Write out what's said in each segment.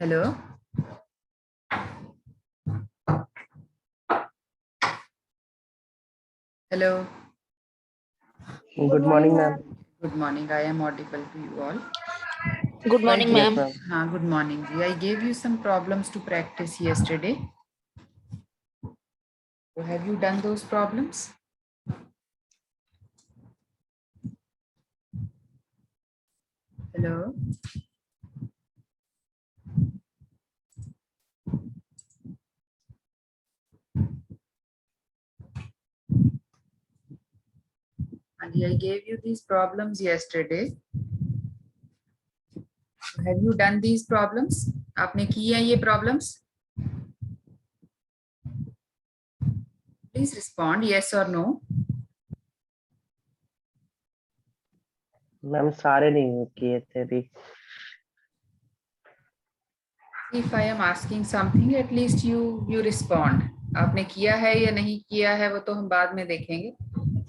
Hello. Hello. Good morning, ma'am. Good morning. I am audible to you all. Good morning, I Yes, ma'am. ma'am. Good morning. I gave you some problems to practice yesterday. So have you done those problems? Hello. And I gave you these problems yesterday. So have you done these problems? आपने किए हैं ये problems? Please respond yes or no. Ma'am सारे नहीं किए थे अभी. If I am asking something, at least you respond. आपने किया है या नहीं किया है वो तो हम बाद में देखेंगे,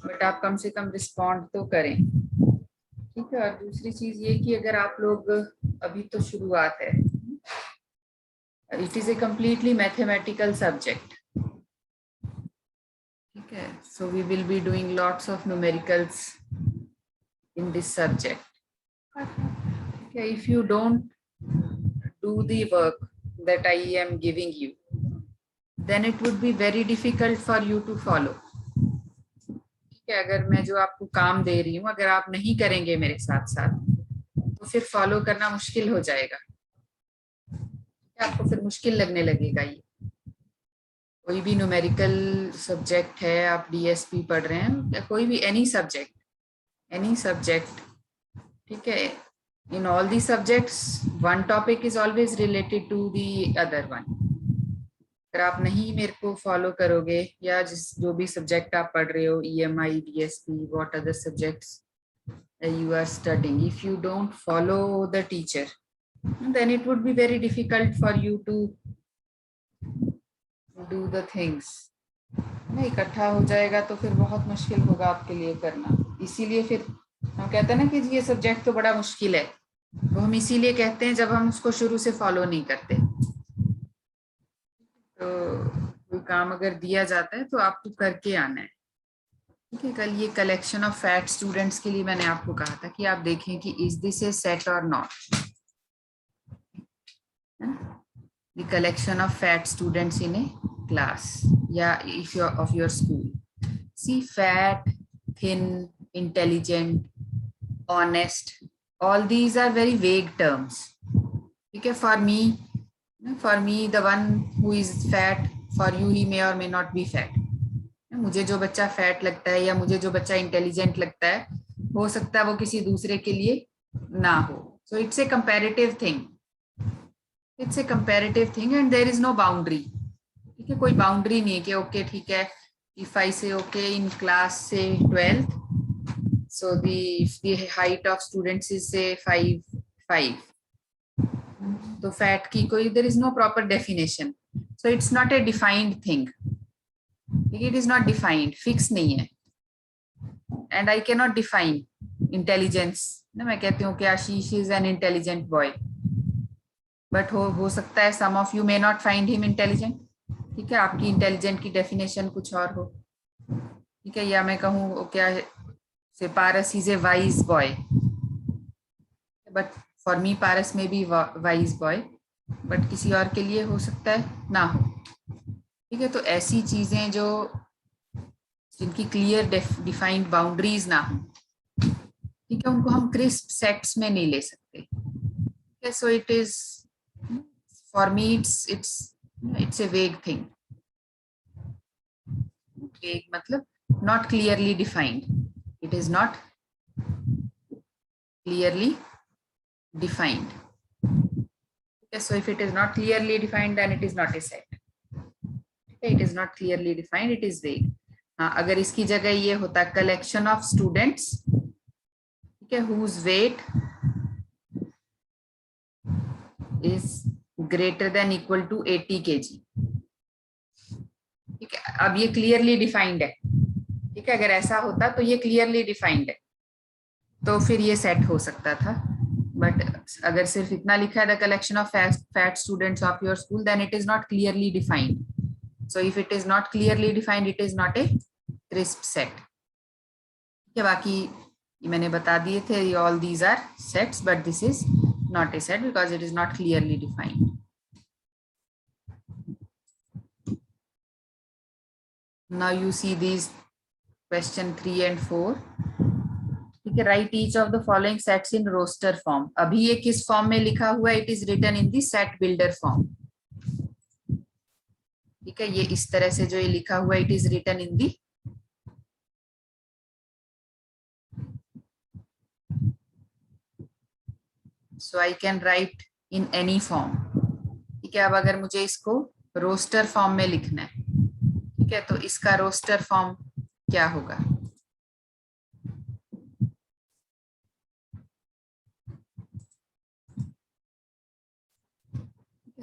बट आप कम से कम रिस्पॉन्ड तो करें. ठीक है. और दूसरी चीज ये कि अगर आप लोग अभी तो शुरुआत है, it is a completely mathematical subject. ठीक है. So we will be doing lots of numericals in this subject. Okay, if you don't do the work that I am giving you, then it would be very difficult for you to follow. ठीक है. अगर मैं जो आपको काम दे रही हूँ अगर आप नहीं करेंगे मेरे साथ साथ तो फिर फॉलो करना मुश्किल हो जाएगा. आपको फिर मुश्किल लगने लगेगा. ये कोई भी न्यूमेरिकल सब्जेक्ट है, आप डीएसपी पढ़ रहे हैं या कोई भी एनी सब्जेक्ट. ठीक है. In all the subjects one topic is always related to the other one. अगर आप नहीं मेरे को फॉलो करोगे या जो भी सब्जेक्ट आप पढ़ रहे हो, EMI, DSP, what other subjects you are studying, if you don't follow the teacher, then it would be very difficult for you to do the things. नहीं इकट्ठा हो जाएगा तो फिर बहुत मुश्किल होगा आपके लिए करना. इसीलिए फिर हम कहते हैं ना कि ये सब्जेक्ट तो बड़ा मुश्किल है, तो हम इसीलिए कहते हैं जब हम उसको शुरू से फॉलो नहीं करते. तो कोई काम अगर दिया जाता है तो आपको करके आना है. ठीक है. कल ये कलेक्शन ऑफ फैट स्टूडेंट्स के लिए मैंने आपको कहा था कि आप देखें कि इज दिस ए सेट और not. The collection of fat students in a class, yeah, if you're of your school. See, fat, thin, intelligent, honest, all these are very vague terms. Okay, for me the one who is fat, for you he may or may not be fat. मुझे जो बच्चा fat लगता है या मुझे जो बच्चा intelligent लगता है, हो सकता है वो किसी दूसरे के लिए ना हो. So it's a comparative thing. It's a comparative thing and there is no boundary. ठीक है. कोई बाउंड्री नहीं है कि ओके ठीक है, if I say okay in class say 12th, so the height of students is say 5, तो fat की कोई there is no proper definition, so it's not a defined thing, it is not defined, fix नहीं है. And I can not define intelligence ना. मैं कहती हूँ कि Ashish is an intelligent boy, but हो सकता है some of you may not find him intelligent. ठीक है, आपकी इंटेलिजेंट की डेफिनेशन कुछ और हो. ठीक है, या मैं कहूँ क्या से Paras is a wise boy, but for me Paras may be wise boy, but किसी और के लिए हो सकता है ना हो. ठीक है, तो ऐसी चीजें जो जिनकी क्लियर डिफाइंड बाउंड्रीज ना हो, ठीक है, उनको हम क्रिस्प सेट्स में नहीं ले सकते. ठीक है, so it is for me it's a वेग थिंग. वेग मतलब not clearly defined, it is not clearly defined. Okay, so if it is not clearly defined then it is not a set. Okay, it is not clearly defined, it is vague. हाँ, अगर इसकी जगह ये होता collection of students, ठीक है, whose weight is greater than equal to 80 kg. ठीक है, अब ये clearly defined है. ठीक है, अगर ऐसा होता तो ये क्लियरली डिफाइंड है, तो फिर ये सेट हो सकता था. बट अगर सिर्फ इतना लिखा है the collection of fat students of your school, then it is not clearly defined. So if it is not clearly defined, it is not a crisp set. बाकी मैंने बता दिए थे, all these are sets, but this is not a set because it is not clearly defined. Now you see these question 3 and 4. ठीक है, right each of the following sets in roster form. अभी ये किस form में लिखा हुआ है? It is written in the set builder form. ठीक है, ये इस तरह से जो ये लिखा हुआ है, it is written in the so I can write in any form. ठीक है, अब अगर मुझे इसको रोस्टर फॉर्म में लिखना है, ठीक है, तो इसका रोस्टर फॉर्म क्या होगा?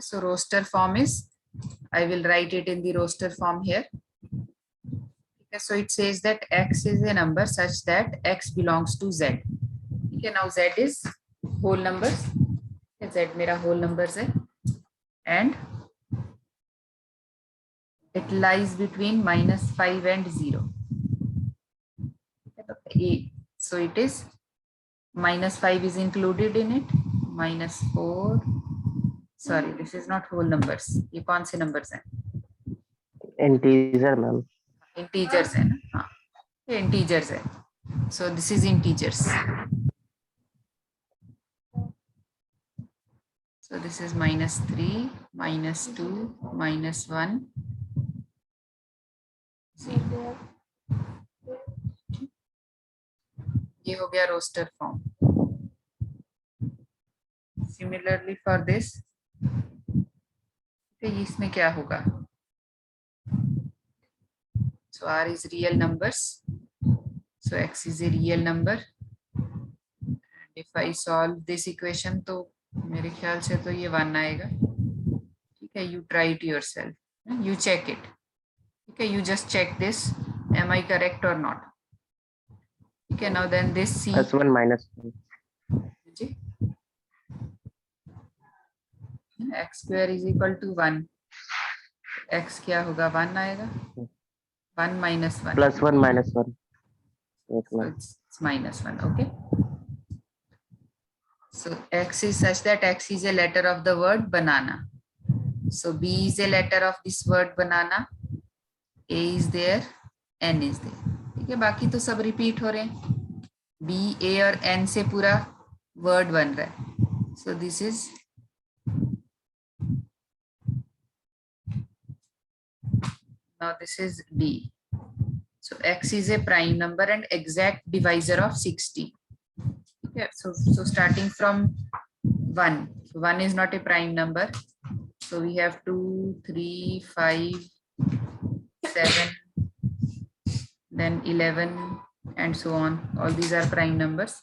So roster form is, I will write it in the roster form here. Okay, so it says that x is a number such that x belongs to z. Okay, now z is whole numbers. Z मेरा whole numbers है, and it lies between -5 and 0. So it is -5 is included in it, -4. Sorry, this is not whole numbers. ये कौन से numbers हैं? Integer ma'am. Integers है ना. हाँ, ये इंटीजर्स है. So this is integers. So this is -3, -2, -1, 0. ये हो गया roster form. Similarly for this, इसमें क्या होगा? So r is real numbers, so x is a real number, and if I solve this equation तो मेरे ख्याल से तो ये 1 आएगा. ठीक है, you try it yourself, you check it. ठीक है, you just check this, am I correct or not? ठीक है, now then this c +1 -1 ji, x square is equal to 1. x क्या होगा? 1 आएगा. 1 -1 +1 -1. So it's -1. Okay, so x is such that x is a letter of the word banana. So b is a letter of this word banana, a is there, n is there. ठीक है, बाकी तो सब repeat हो रहे हैं. b, a और n से पूरा वर्ड बन रहा है. so this is now this is d. So x is a prime number and exact divisor of 60. Okay, so starting from 1. So 1 is not a prime number. So we have 2, 3, 5, 7, then 11, and so on. All these are prime numbers.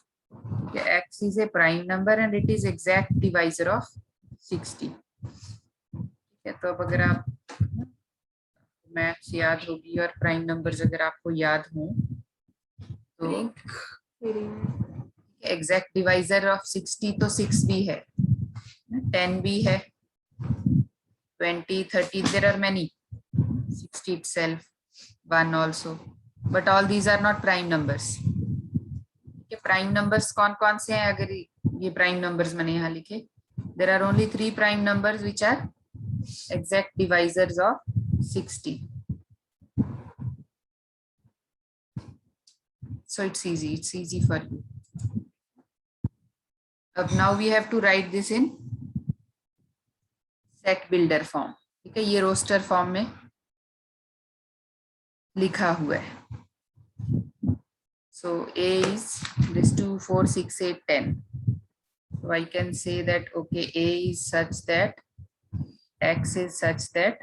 Okay, x is a prime number and it is exact divisor of 60. ठीक है, तो अब अगर आप maths याद होगी और prime numbers अगर आपको याद हो तो एग्जैक्ट डिवाइजर ऑफ 60 तो 6 भी है, 10 भी है, 20, 30, there are many, 60 itself, 1 also, but all these are not prime numbers. Prime numbers कौन कौन से हैं? अगर ये प्राइम नंबर्स मैंने यहाँ लिखे, there are only 3 prime numbers which are exact divisors of 60. So it's easy for you. Now we have to write this in set builder form. ठीक है, ये रोस्टर फॉर्म में लिखा हुआ है. So A is this 2, 4, 6, 8, 10. So I can say that okay, A is such that X is such that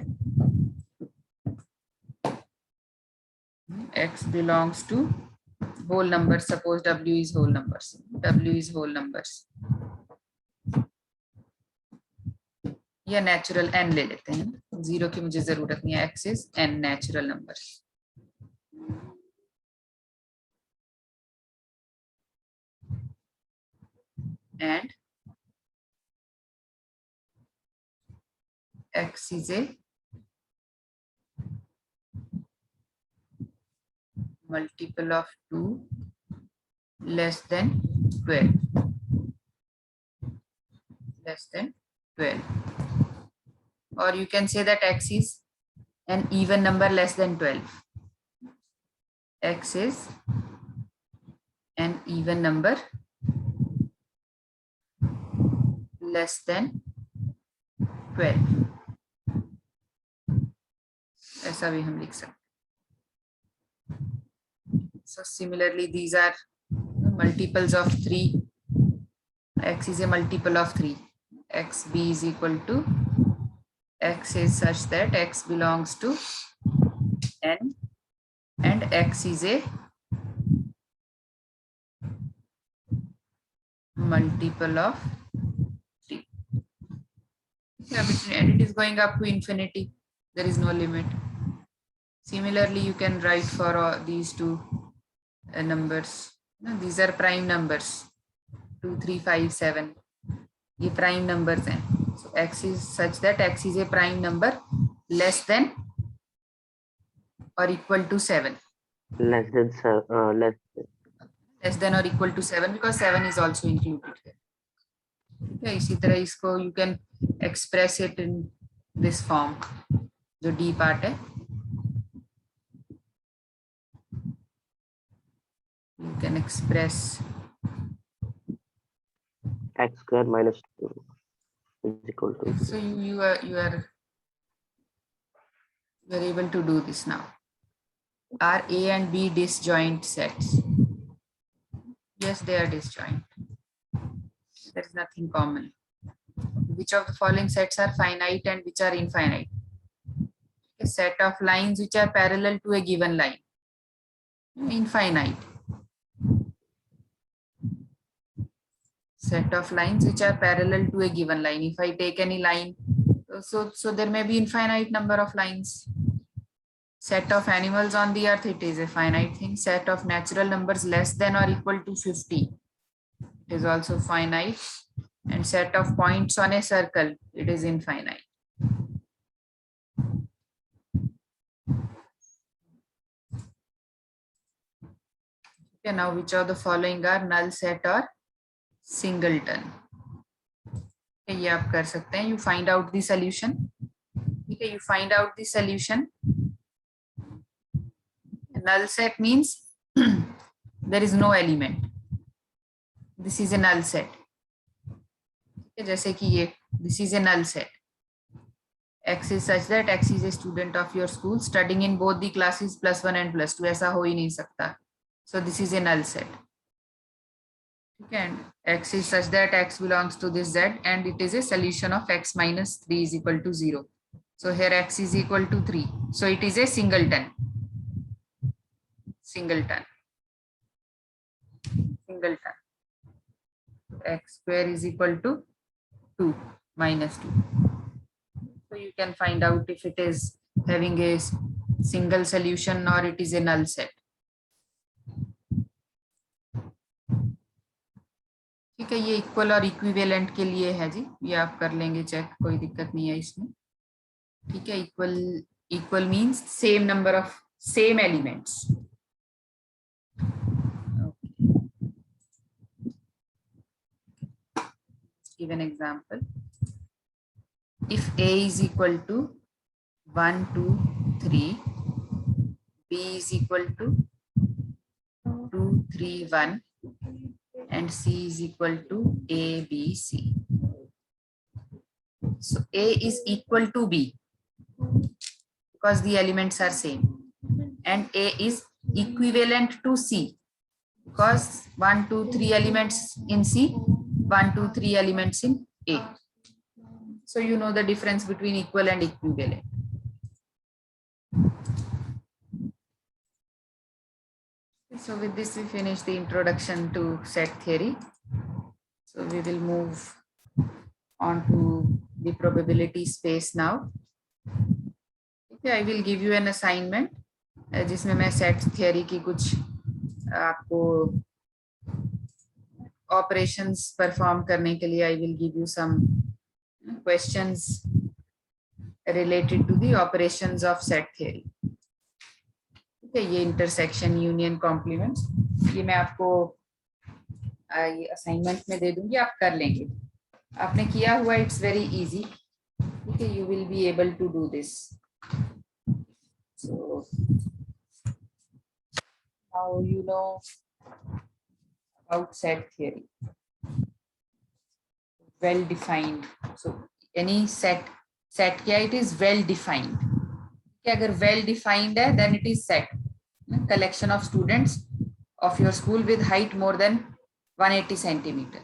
X belongs to whole numbers. Suppose W is whole numbers. W is whole numbers. या natural n ले लेते हैं, zero की मुझे जरूरत नहीं है. X is n natural numbers. And X is a multiple of 2 less than 12. Less than 12. Or you can say that X is an even number less than 12. X is an even number less than 12. ऐसा भी हम लिख सकते. So similarly, these are multiples of 3. X is a multiple of 3. XB is equal to X is such that X belongs to n and X is a multiple of 3. And it is going up to infinity. There is no limit. Similarly, you can write for these two numbers. These are prime numbers. 2, 3, 5, 7. ये prime numbers हैं. So X is such that X is a prime number less than or equal to 7. Less than Less than or equal to 7 because 7 is also included here. Okay, इसी तरह इसको you can express it in this form. जो D part है, you can express x square minus 2 is equal to. So you are able to do this now. Are A and B disjoint sets? Yes, they are disjoint. There is nothing common. Which of the following sets are finite and which are infinite? A set of lines which are parallel to a given line. Infinite. Set of lines which are parallel to a given line. If I take any line, so there may be infinite number of lines. Set of animals on the earth, it is a finite thing. Set of natural numbers less than or equal to 50, it is also finite. And set of points on a circle, it is infinite. Okay, now which of the following are null set or singleton? Okay, ये आप कर सकते हैं. You find out the solution. Okay, you find out the solution. Null set means there is no element. This is a null set. जैसे कि ये this is a null set. X is such that X is a student of your school studying in both the classes +1 and +2. ऐसा हो ही नहीं सकता. So this is a null set. Okay, and X is such that X belongs to this Z and it is a solution of X minus 3 is equal to 0. So here X is equal to 3. So it is a singleton. Singleton. X square is equal to 2. -2. So you can find out if it is having a single solution or it is a null set. ठीक है, ये equal और equivalent के लिए है जी, ये आप कर लेंगे चेक, कोई दिक्कत नहीं है इसमें। ठीक है, equal means same number of same elements. Give an example. If A is equal to 1, 2, 3, B is equal to 2, 3, 1, and C is equal to A, B, C. So A is equal to B because the elements are same, and A is equivalent to C because 1, 2, 3 elements in C, 1, 2, 3 elements in A. So you know the difference between equal and equivalent. So with this we finish the introduction to set theory. So we will move on to the probability space now. Okay, I will give you an assignment जिसमें मैं set theory की कुछ आपको operations perform करने के लिए I will give you some questions related to the operations of set theory. ये intersection union compliments ये मैं आपको ये असाइनमेंट में दे दूंगी, आप कर लेंगे। आपने किया हुआ, इट्स वेरी इजी। ठीक है, you will be able to do this. So now you know about set theory, well defined. So any set क्या, इट इज वेल डिफाइंड। अगर वेल डिफाइंड है then it is set, collection of students of your school with height more than 180 centimeter,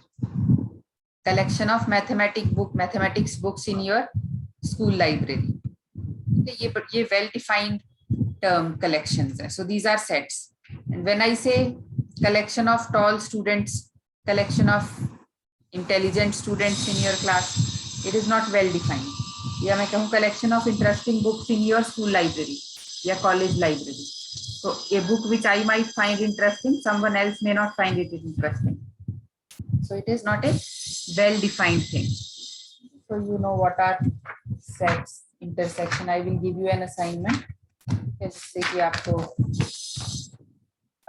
collection of mathematics books in your school library. ये well defined term collections hai. So these are sets, and when I say collection of tall students, collection of intelligent students in your class, it is not well defined. या मैं कहूँ collection of interesting books in your school library या college library. So a book which I might find interesting, someone else may not find it interesting. So it is not a well-defined thing. So you know what are sets, intersection. I will give you an assignment जिससे कि आपको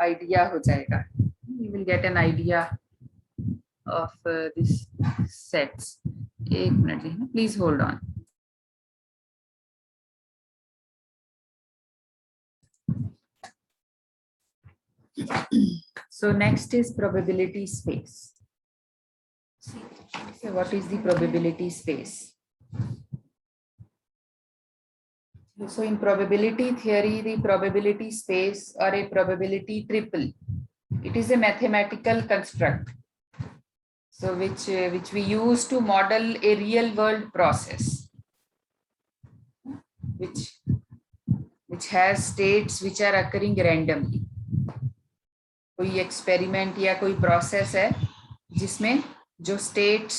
idea हो जाएगा. You will get an idea of this sets. एक minute, please hold on. So next is probability space. So what is the probability space? So in probability theory, the probability space or a probability triple, it is a mathematical construct. So which we use to model a real world process, which has states which are occurring randomly. कोई experiment या कोई process है जिसमें जो states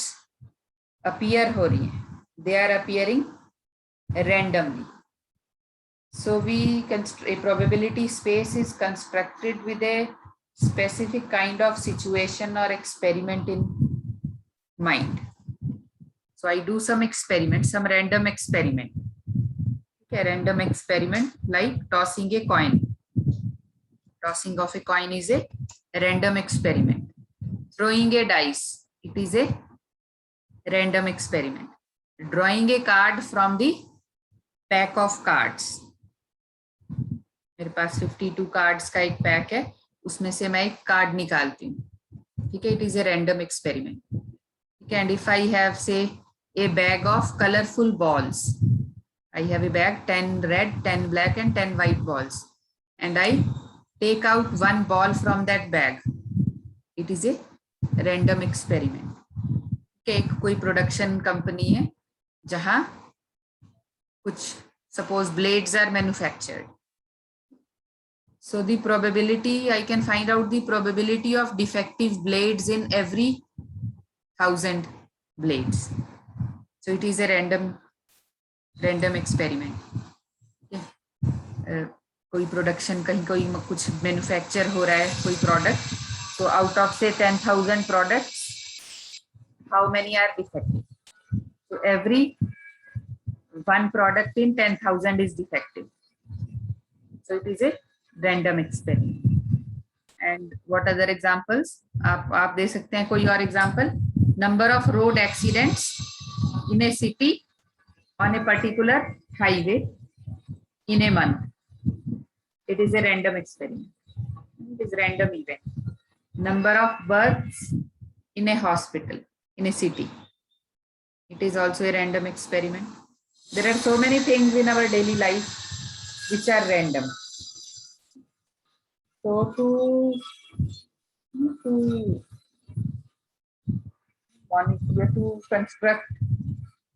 appear हो रही हैं, they are appearing randomly. So a probability space is constructed with a specific kind of situation or experiment in mind. So I do some experiment, some random experiment. Okay, random experiment like tossing a coin. Tossing of a coin is a random experiment. Throwing a dice, it is a random experiment. Drawing a card from the pack of cards. मेरे पास 52 cards का एक pack है, उसमें से मैं एक card निकालती हूँ. ठीक है, it is a random experiment. Okay, and if I have say a bag of colorful balls, I have a bag, 10 red, 10 black and 10 white balls, and I take out one ball from that bag. It is a random experiment. Okay, कोई production company है जहां कुछ suppose blades are manufactured. So the probability, I can find out the probability of defective blades in every 1000 blades. So it is a random experiment. कोई production कहीं कोई कुछ manufacture हो रहा है कोई product, so out of say 10,000 products, how many are defective? So every one product in 10,000 is defective. So it is a random experiment. And what other examples? आप दे सकते हैं कोई और example? Number of road accidents in a city on a particular highway in a month. It is a random experiment. It is random event. Number of births in a hospital in a city. It is also a random experiment. There are so many things in our daily life which are random. So to construct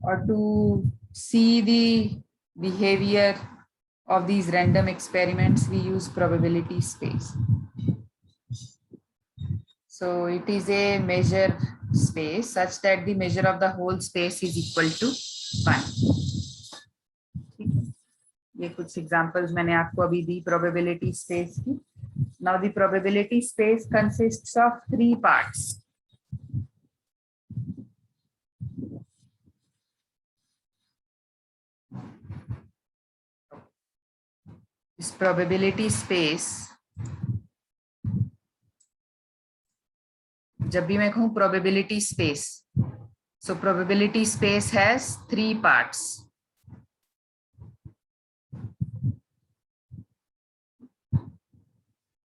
or to see the behavior of these random experiments, we use probability space. So it is a measure space such that the measure of the whole space is equal to 1. ये कुछ examples मैंने आपको अभी दी probability space की. Now the probability space consists of 3 parts. This probability space, जब भी मैं कहूँ probability space, so probability space has 3 parts.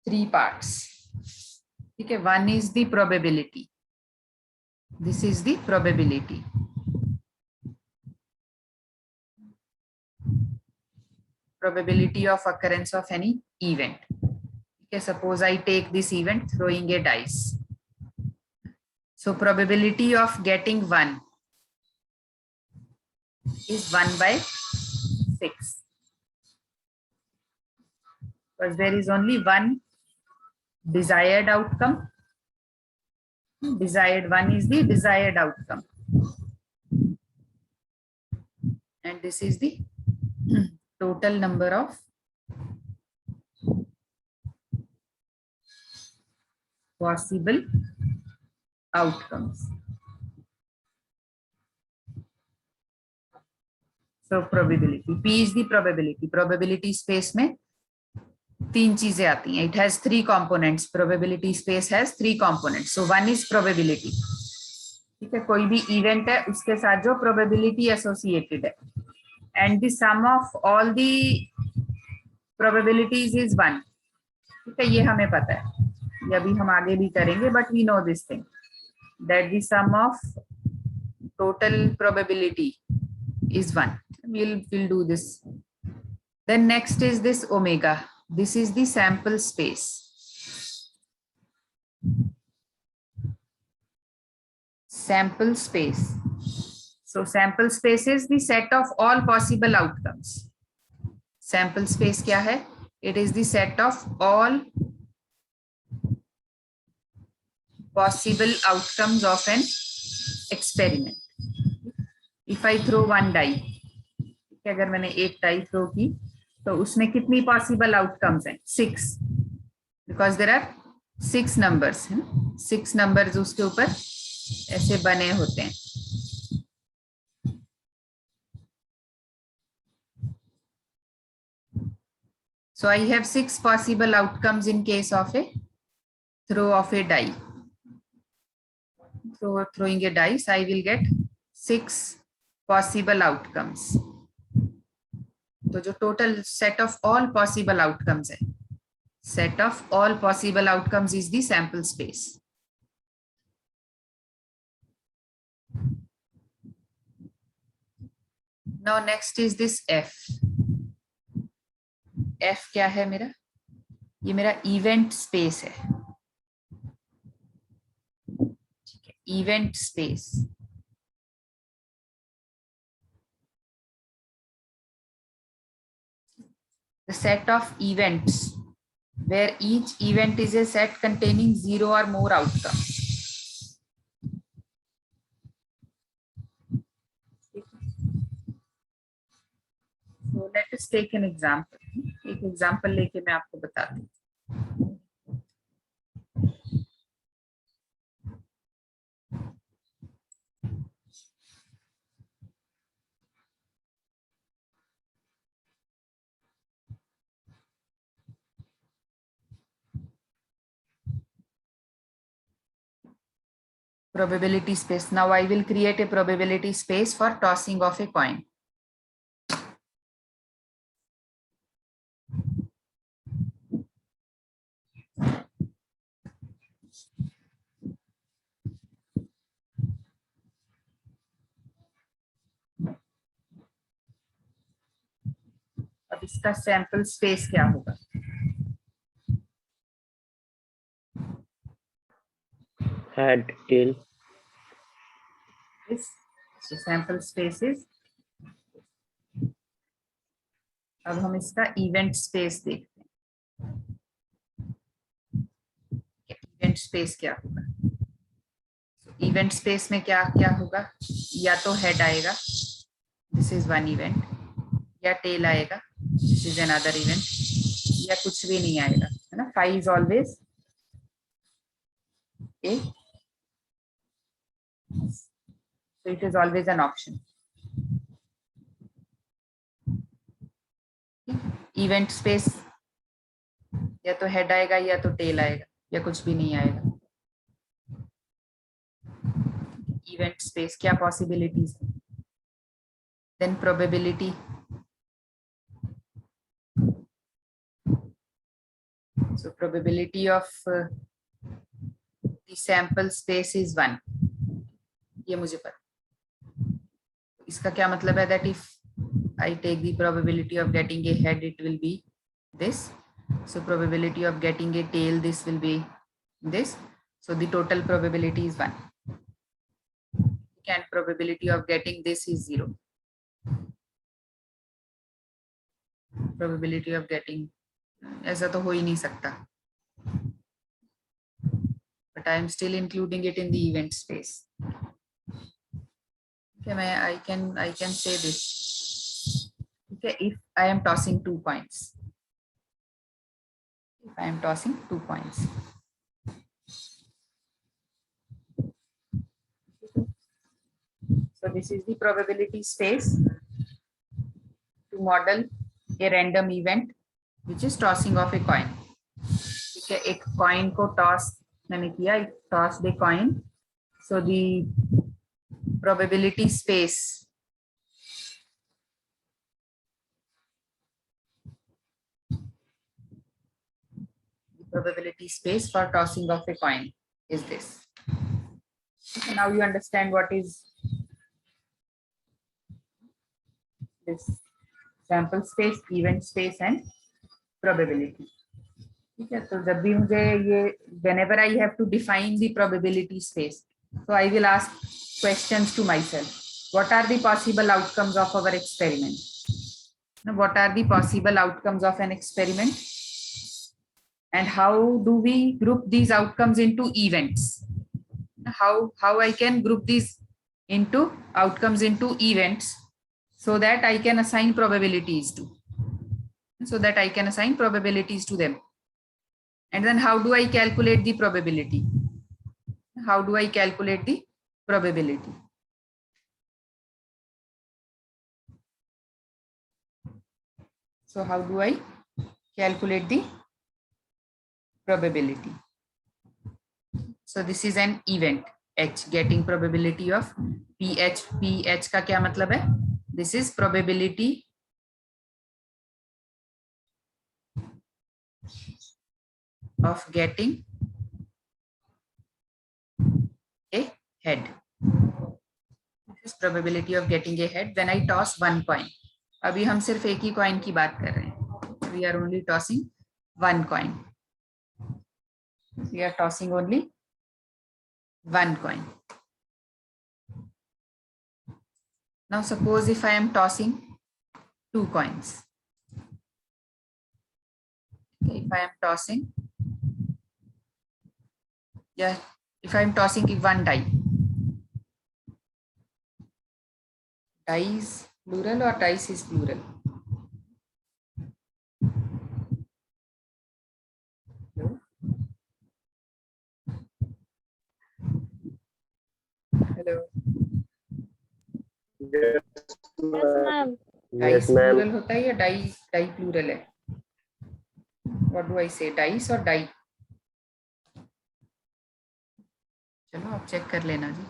ठीक है, one is the probability. This is the probability. Probability of occurrence of any event. Okay, suppose I take this event throwing a dice. So probability of getting 1 is 1 by 6. Because there is only one desired outcome. Desired 1 is the desired outcome. And this is the total number of possible outcomes. So probability, P is the probability. Probability space में 3 चीजें आती हैं. It has 3 components. Probability space has 3 components. So one is probability. ठीक है, कोई भी event है उसके साथ जो probability associated है. And the sum of all the probabilities is 1. ठीक है, ये हमें पता है. ये अभी हम आगे भी करेंगे, but we know this thing that the sum of total probability is 1. We'll do this. Then next is this omega. This is the sample space. Sample space. So sample space is the set of all possible outcomes. Sample space क्या है? It is the set of all possible outcomes of an experiment. If I throw one die, अगर मैंने एक die throw की तो उसमें कितनी possible outcomes हैं? 6, बिकॉज देयर आर 6 नंबर्स हैं. 6 नंबर्स उसके ऊपर ऐसे बने होते हैं. So I have 6 possible outcomes in case of a throw of a die. So throwing a dice, I will get 6 possible outcomes. तो जो total set of all possible outcomes है, set of all possible outcomes is the sample space. Now next is this F. F क्या है मेरा? ये मेरा event space है. Event space. The set of events where each event is a set containing 0 or more outcomes. So let us take an example. एक example लेके मैं आपको बताती हूँ. Probability space. Now I will create a probability space for tossing of a coin. अब इसका sample space क्या होगा? Head, tail. This so sample space is. अब हम इसका इवेंट स्पेस देखते हैं. इवेंट स्पेस क्या होगा? इवेंट स्पेस में क्या क्या होगा? या तो हेड आएगा, दिस इज वन इवेंट, या टेल आएगा, दिस इज अनदर इवेंट, या कुछ भी नहीं आएगा, है ना. Five is always a, so it is always an option. Event space या तो हेड आएगा या तो टेल आएगा या कुछ भी नहीं आएगा. इवेंट स्पेस क्या पॉसिबिलिटीज है? Then probability. So probability of the sample space is 1. ये मुझे पता. इसका क्या मतलब है? That if I take the probability of getting a head, it will be this. So probability of getting a tail, this will be this. So the total probability is 1. And probability of getting this is 0. Probability of getting, ऐसा तो हो ही नहीं सकता. But I am still including it in the event space. Okay, I can say this. Okay, if I am tossing 2 coins. If I am tossing 2 coins. So this is the probability space to model a random event which is tossing of a coin. ठीक है, एक coin को toss मैंने किया, toss the coin. So the probability space for tossing of a coin is this. Okay, now you understand what is this sample space, event space and probability. ठीक है, तो जब भी मुझे ये whenever I have to define the probability space, so I will ask questions to myself. What are the possible outcomes of our experiment? What are the possible outcomes of an experiment? And how do we group these outcomes into events? How I can group these into outcomes into events so that I can assign probabilities to. Them. And then how do I calculate the probability? So how do I calculate the probability? So this is an event H, getting probability of PH. PH का क्या मतलब है? This is probability of getting a head. This is probability of getting a head when I toss one coin. अभी हम सिर्फ एक ही coin की बात कर रहे हैं. We are only tossing one coin. We are tossing only one coin. Now suppose if I am tossing 2 coins. Okay, if I am tossing, if I am tossing one die. Dice plural or dice is plural? रहे हो? Yes, ma'am. Dice Yes, ma'am. Plural होता है या die die plural है? What do I से, dice और die? चलो आप चेक कर लेना जी.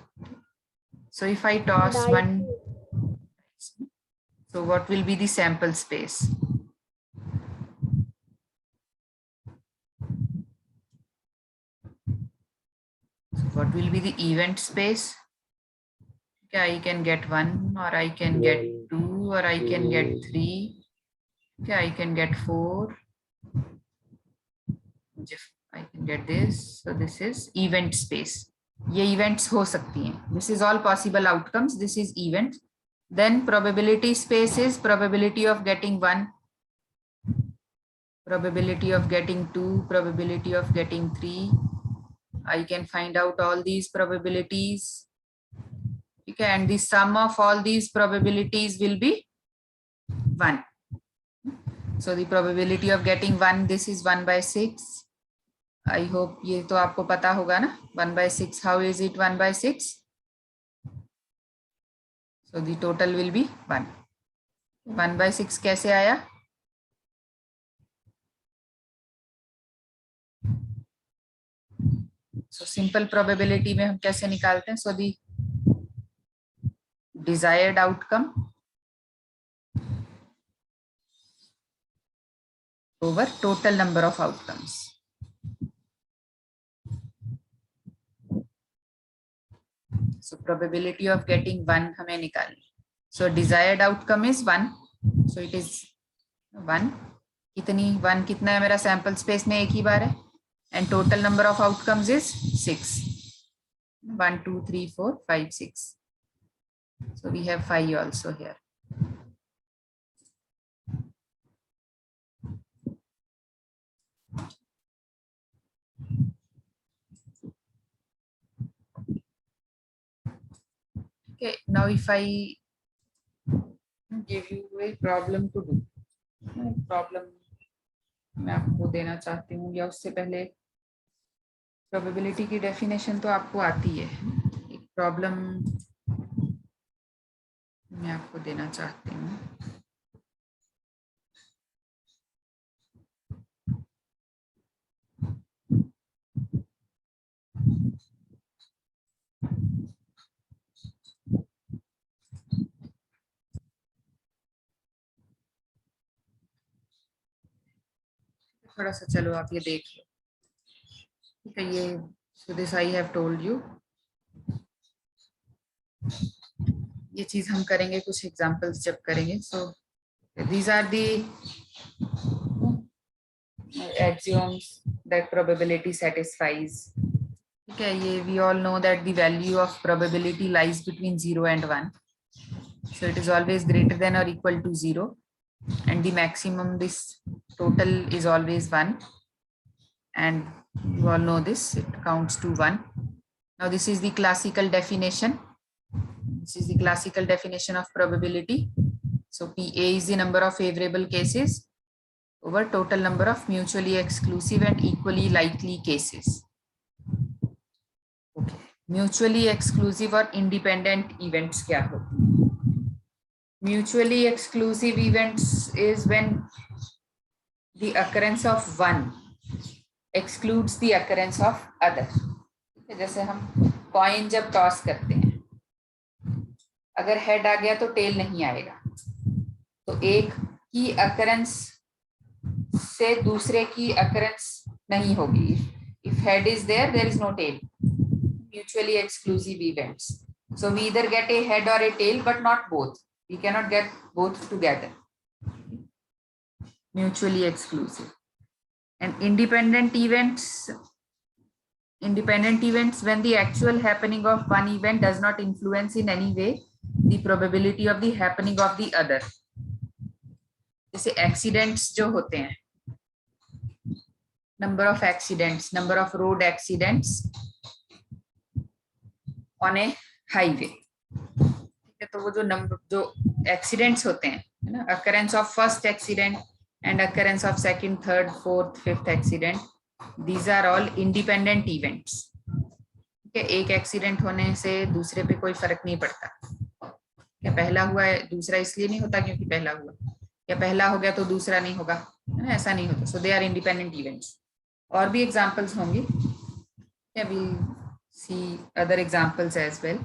So if I toss Dice. one, so what will be the sample space? So what will be the event space? Okay, I can get 1 or I can get 2 or I can get 3. Okay, I can get 4. I can get this. So this is event space. ये events हो सकती हैं. This is all possible outcomes. This is event. Then probability space is probability of getting 1, probability of getting 2, probability of getting 3. I can find out all these probabilities. Okay, and the sum of all these probabilities will be 1. So the probability of getting 1, this is 1/6. I hope ये तो आपको पता होगा ना. 1/6. How is it 1/6? So the total will be 1. 1/6 कैसे आया? So simple probability में हम कैसे निकालते हैं? So the desired outcome over total number of outcomes. So probability of getting 1 हमें निकालनी. So desired outcome is 1. So it is 1. कितनी 1 कितना है मेरा सैंपल स्पेस में? एक ही बार है. And total number of outcomes is 6. 1, 2, 3, 4, 5, 6. So we have 5 also here. Okay, now if I give you a problem to do, problem मैं आपको देना चाहती हूँ, या उससे पहले प्रोबेबिलिटी की डेफिनेशन तो आपको आती है. एक प्रॉब्लम मैं आपको देना चाहती हूँ. थोड़ा सा चलो आप ये देख लो. ठीक है, ये so this I have told you. ये चीज हम करेंगे कुछ एग्जांपल्स जब करेंगे. So these are the axioms that probability satisfies. ठीक है, ये we all know that the value of probability lies between 0 and 1. So it is always greater than or equal to 0, and the maximum, this total, is always 1, and you all know this, it counts to 1. Now this is the classical definition. This is the classical definition of probability. So PA is the number of favorable cases over total number of mutually exclusive and equally likely cases. Okay. Mutually exclusive or independent events क्या होते हैं? Mutually exclusive events is when the occurrence of one excludes the occurrence of other. जैसे हम coin जब toss करते हैं, अगर head आ गया तो टेल नहीं आएगा. तो एक की अकरेंस से दूसरे की अकरेंस नहीं होगी. If head is there, there is no tail. Mutually exclusive events. So we either get a head or a tail, but not both. We cannot get both together. Mutually exclusive. And independent events when the actual happening of one event does not influence in any way the probability of the happening of the other. जैसे accidents जो होते हैं, number of accidents, number of road accidents on a highway. ठीक है, तो वो जो accidents होते हैं, है ना, occurrence of first accident and occurrence of second, third, fourth, fifth accident, these are all independent events. ठीक है, एक एक्सीडेंट होने से दूसरे पे कोई फर्क नहीं पड़ता, क्या पहला हुआ है दूसरा इसलिए नहीं होता क्योंकि पहला हुआ, या पहला हो गया तो दूसरा नहीं होगा, है ना, ऐसा नहीं होता. सो दे आर इंडिपेंडेंट इवेंट्स. और भी एग्जांपल्स होंगे, we'll see other examples as well,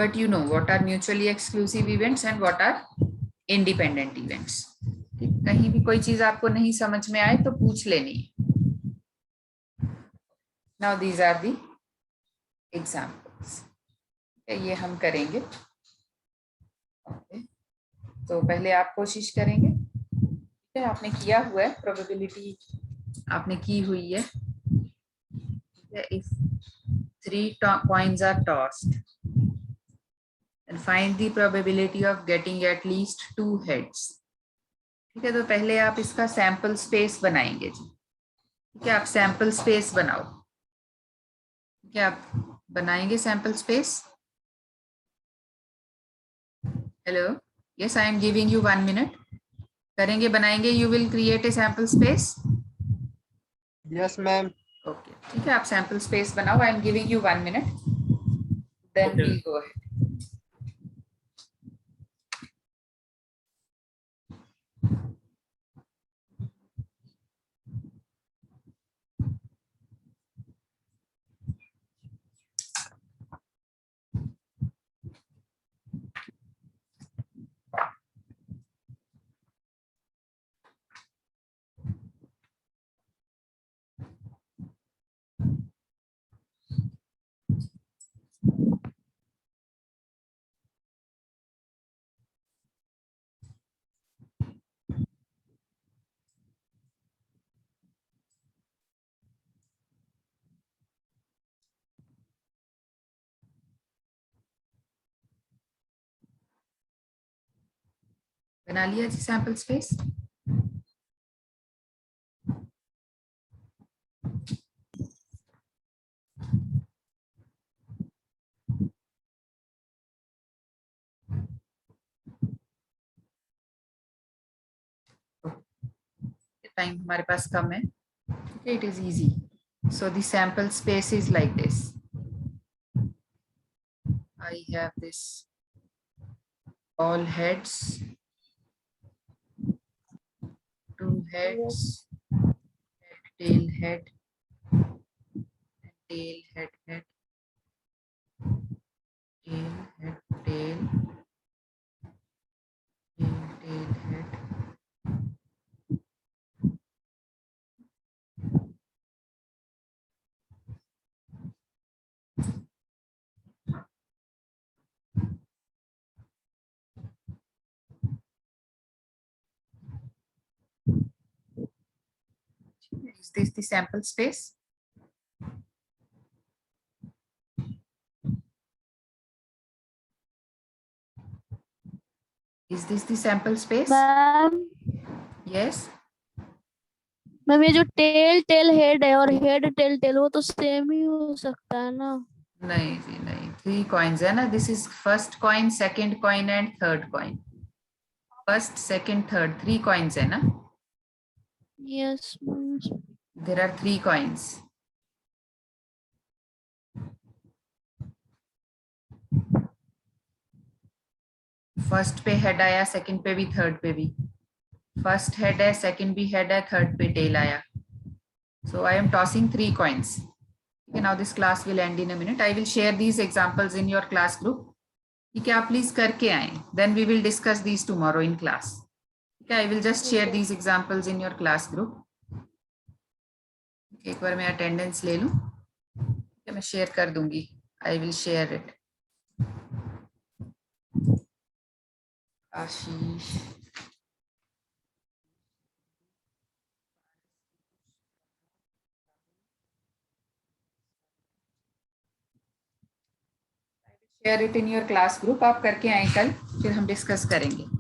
but you know what are mutually exclusive events and what are independent events. कहीं भी कोई चीज आपको नहीं समझ में आए तो पूछ लेनी है. Now these are the examples. ये हम करेंगे. Okay. तो पहले आप कोशिश करेंगे, ठीक है, आपने किया हुआ है, प्रोबेबिलिटी आपने की हुई है. If 3 coins are tossed and find the probability of getting at least 2 heads. ठीक है, तो पहले आप इसका सैंपल स्पेस बनाएंगे जी. ठीक है, आप सैंपल स्पेस बनाओ. ठीक है, आप बनाएंगे sample space. Hello, yes, I am giving you 1 minute. करेंगे, बनाएंगे, you will create a sample space. Yes ma'am. Okay, ठीक है, आप सैंपल स्पेस बनाओ. I am giving you 1 minute, then we go ahead. बना लिया जी सैंपल स्पेस. टाइम हमारे पास कम है. Okay, it is easy. So the sample space is like this. I have this all heads, 2 heads, tail, head, tail, head, head, tail, head, tail, tail, head. Is this the sample space? Is this the sample space? Ma'am Yes. Ma'am ये जो tell tail head है और head tail tell वो तो same ही हो सकता है ना. नहीं जी नहीं, 3 coins है ना. This is first coin, second coin and third coin. First, second, third, 3 coins है ना. Yes There are 3 coins. First पे हेड आया, सेकंड पे भी, थर्ड पे भी. फर्स्ट हेड है, सेकंड भी हेड है, थर्ड पे टेल आया. So I am tossing 3 coins. Okay, now this class will end in a minute. I will share these examples in your class group. ठीक है, आप प्लीज करके आए. Then we will discuss these tomorrow in class. Okay, I will just share these examples in your class group. एक बार मैं attendance ले लूं. मैं शेयर कर दूंगी. I will share it. Ashish, share it in your class group. आप करके आए कल, फिर हम डिस्कस करेंगे.